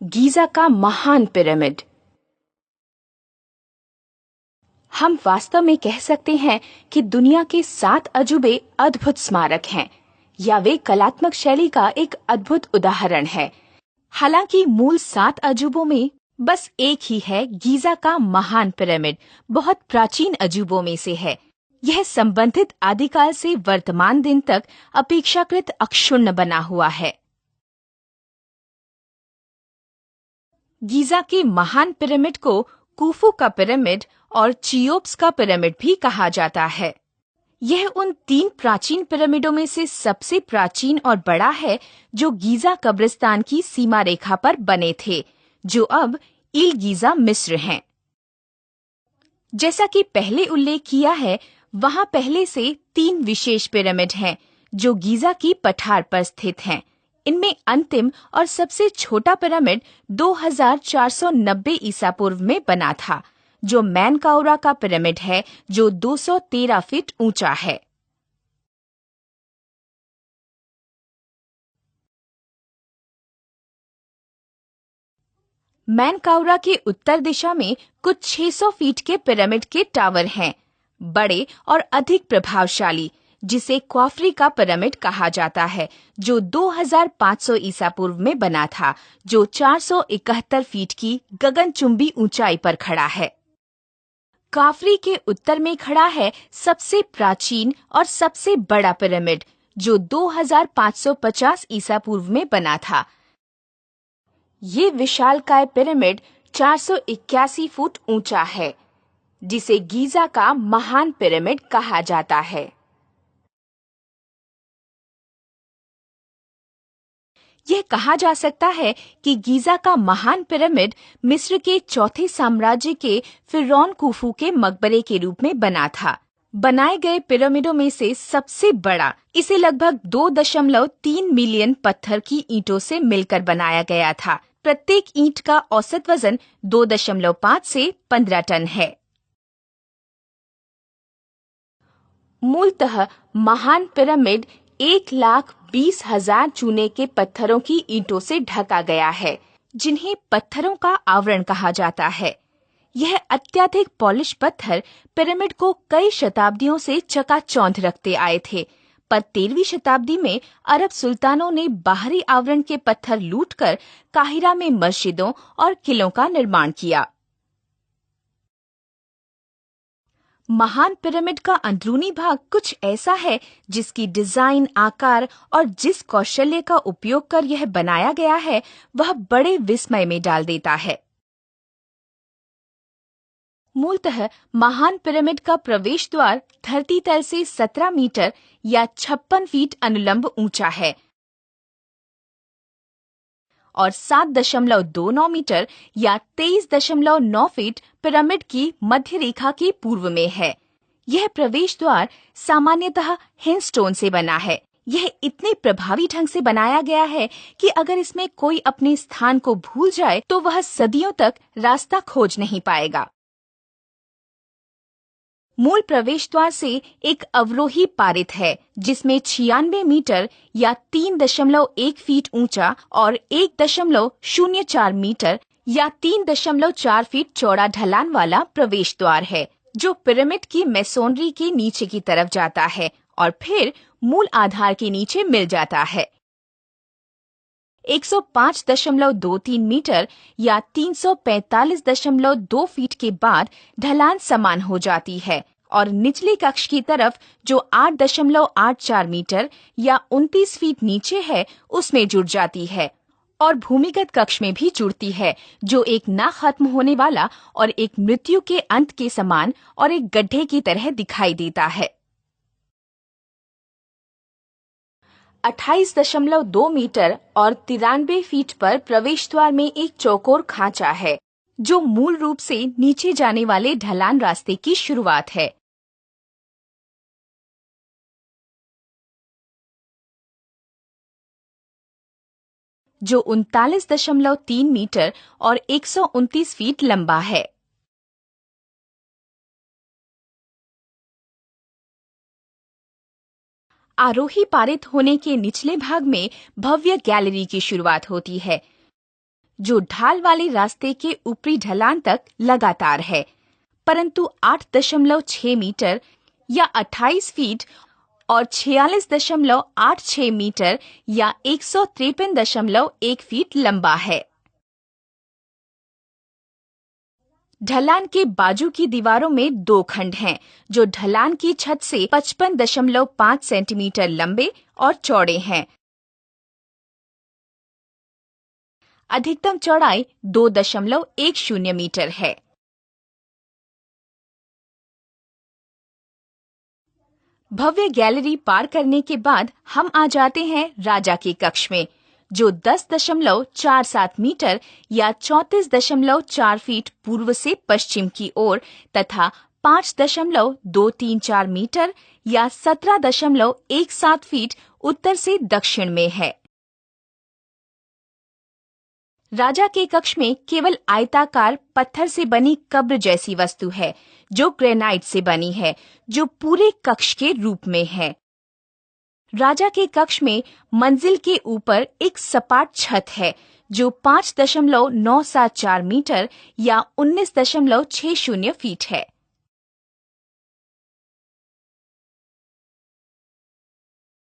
Giza का महान pyramid. हम वास्तव में कह सकते हैं कि दुनिया के 7 अजूबे अद्भुत स्मारक हैं, या वे कलात्मक शैली का एक अद्भुत उदाहरण है। हालांकि मूल 7 अजूबों में बस एक ही है गीजा का महान पिरामिड। बहुत प्राचीन अजूबों में से है। यह संबंधित आदिकाल से वर्तमान दिन तक अपेक्षाकृत अक्षुण्ण बना हुआ है। गीजा के महान पिरामिड को कुफू का पिरामिड और चियोप्स का पिरामिड भी कहा जाता है। यह उन 3 प्राचीन पिरामिडों में से सबसे प्राचीन और बड़ा है जो गीजा कब्रिस्तान की सीमा रेखा पर बने थे, जो अब इल गीजा मिस्र हैं। जैसा कि पहले उल्लेख किया है, वहां पहले से 3 विशेष पिरामिड हैं जो गीजा की पठार पर स्थित हैं। इनमें अंतिम और सबसे छोटा पिरामिड 2490 ईसा पूर्व में बना था, जो मैनकाउरा का पिरामिड है, जो 213 फीट ऊंचा है। मैनकाउरा के उत्तर दिशा में कुछ 600 फीट के पिरामिड के टावर हैं, बड़े और अधिक प्रभावशाली, जिसे क्वाफरी का पिरामिड कहा जाता है, जो 2500 ईसा पूर्व में बना था, जो 471 फीट की गगनचुंबी ऊंचाई पर खड़ा है। काफरी के उत्तर में खड़ा है सबसे प्राचीन और सबसे बड़ा पिरामिड, जो 2550 ईसा पूर्व में बना था। ये विशालकाय पिरामिड 481 फुट ऊंचा है, जिसे गीजा का महान पिरामिड कहा जाता है। यह कहा जा सकता है कि गीजा का महान पिरामिड मिस्र के चौथे साम्राज्य के फिरौन कुफू के मकबरे के रूप में बना था। बनाए गए पिरामिडों में से सबसे बड़ा, इसे लगभग 2.3 मिलियन पत्थर की ईंटों से मिलकर बनाया गया था। प्रत्येक ईंट का औसत वजन 2.5 से 15 टन है। मूलतः महान पिरामिड 1,20,000 चूने के पत्थरों की ईंटों से ढका गया है, जिन्हें पत्थरों का आवरण कहा जाता है। यह अत्यधिक पॉलिश पत्थर पिरामिड को कई शताब्दियों से चकाचौंध रखते आए थे, पर 13वीं शताब्दी में अरब सुल्तानों ने बाहरी आवरण के पत्थर लूटकर काहिरा में मस्जिदों और किलों का निर्माण किया। महान पिरामिड का अंदरूनी भाग कुछ ऐसा है जिसकी डिजाइन, आकार और जिस कौशल्य का उपयोग कर यह बनाया गया है, वह बड़े विस्मय में डाल देता है। मूलतः महान पिरामिड का प्रवेश द्वार धरती तल से 17 मीटर या 56 फीट अनुलंब ऊंचा है और 7.29 मीटर या 23.9 फीट पिरामिड की मध्य रेखा के पूर्व में है। यह प्रवेश द्वार सामान्यतः हिंस्टोन से बना है। यह इतने प्रभावी ढंग से बनाया गया है कि अगर इसमें कोई अपने स्थान को भूल जाए तो वह सदियों तक रास्ता खोज नहीं पाएगा। मूल प्रवेश द्वार से एक अवरोही पारित है, जिसमें 96 मीटर या 3.1 फीट ऊंचा और 1.04 मीटर या 3.4 फीट चौड़ा ढलान वाला प्रवेश द्वार है, जो पिरामिड की मेसोनरी के नीचे की तरफ जाता है और फिर मूल आधार के नीचे मिल जाता है। 105.23 मीटर या 345.2 फीट के बाद ढलान समान हो जाती है और निचली कक्ष की तरफ जो 8.84 मीटर या 29 फीट नीचे है, उसमें जुड़ जाती है और भूमिगत कक्ष में भी जुड़ती है, जो एक ना खत्म होने वाला और एक मृत्यु के अंत के समान और एक गड्ढे की तरह दिखाई देता है। 28.2 मीटर और 93 फीट पर प्रवेश द्वार में एक चौकोर खांचा है, जो मूल रूप से नीचे जाने वाले ढलान रास्ते की शुरुआत है। जो 39.3 मीटर और 129 फीट लंबा है। आरोही पारित होने के निचले भाग में भव्य गैलरी की शुरुआत होती है, जो ढाल वाले रास्ते के ऊपरी ढलान तक लगातार है, परंतु 8.6 मीटर या 28 फीट और 46.86 मीटर या 153.1 फीट लंबा है। ढलान के बाजू की दीवारों में 2 खंड हैं, जो ढलान की छत से 55.5 सेंटीमीटर लंबे और चौड़े हैं। अधिकतम चौड़ाई 2.10 मीटर है। भव्य गैलरी पार करने के बाद हम आ जाते हैं राजा के कक्ष में, जो 10.47 मीटर या 34.4 फीट पूर्व से पश्चिम की ओर तथा 5.234 मीटर या 17.17 फीट उत्तर से दक्षिण में है। राजा के कक्ष में केवल आयताकार पत्थर से बनी कब्र जैसी वस्तु है, जो ग्रेनाइट से बनी है, जो पूरे कक्ष के रूप में है। राजा के कक्ष में मंजिल के ऊपर एक सपाट छत है, जो 5.974 मीटर या 19.60 फीट है।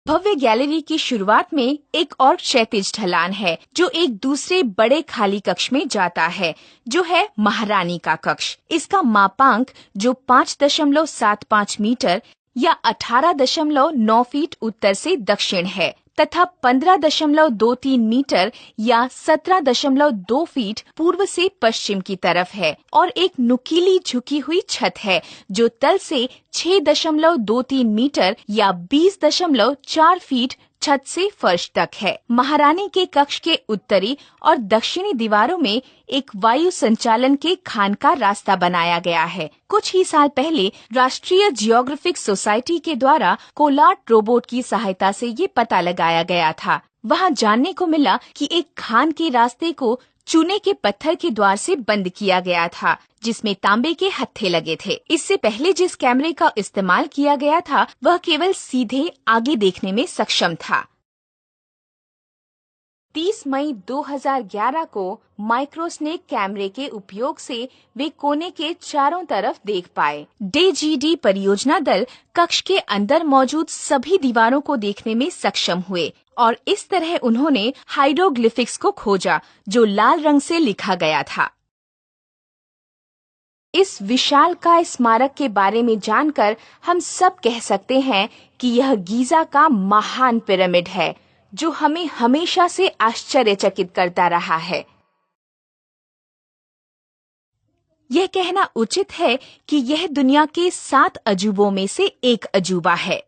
भव्य गैलरी की शुरुआत में एक और क्षैतिज ढलान है, जो एक दूसरे बड़े खाली कक्ष में जाता है, जो है महारानी का कक्ष। इसका मापांक, जो 5.75 मीटर या 18.9 फीट उत्तर से दक्षिण है तथा 15.23 मीटर या 17.2 फीट पूर्व से पश्चिम की तरफ है, और एक नुकीली झुकी हुई छत है, जो तल से 6.23 मीटर या 20.4 फीट छत से फर्श तक है। महारानी के कक्ष के उत्तरी और दक्षिणी दीवारों में एक वायु संचालन के खान का रास्ता बनाया गया है। कुछ ही साल पहले राष्ट्रीय जियोग्राफिक सोसाइटी के द्वारा कोलाट रोबोट की सहायता से ये पता लगाया गया था। वहाँ जानने को मिला कि एक खान के रास्ते को चूने के पत्थर के द्वार से बंद किया गया था, जिसमें तांबे के हत्थे लगे थे। इससे पहले जिस कैमरे का इस्तेमाल किया गया था, वह केवल सीधे आगे देखने में सक्षम था। 30 मई 2011 को माइक्रोस्नेक कैमरे के उपयोग से वे कोने के चारों तरफ देख पाए। DGD परियोजना दल कक्ष के अंदर मौजूद सभी दीवारों को देखने में सक्षम हुए और इस तरह उन्होंने हाइरोग्लिफिक्स को खोजा, जो लाल रंग से लिखा गया था। इस विशालकाय स्मारक के बारे में जानकर हम सब कह सकते हैं कि यह गीजा का महान पिरामिड है, जो हमें हमेशा से आश्चर्यचकित करता रहा है। यह कहना उचित है कि यह दुनिया के 7 अजूबों में से एक अजूबा है।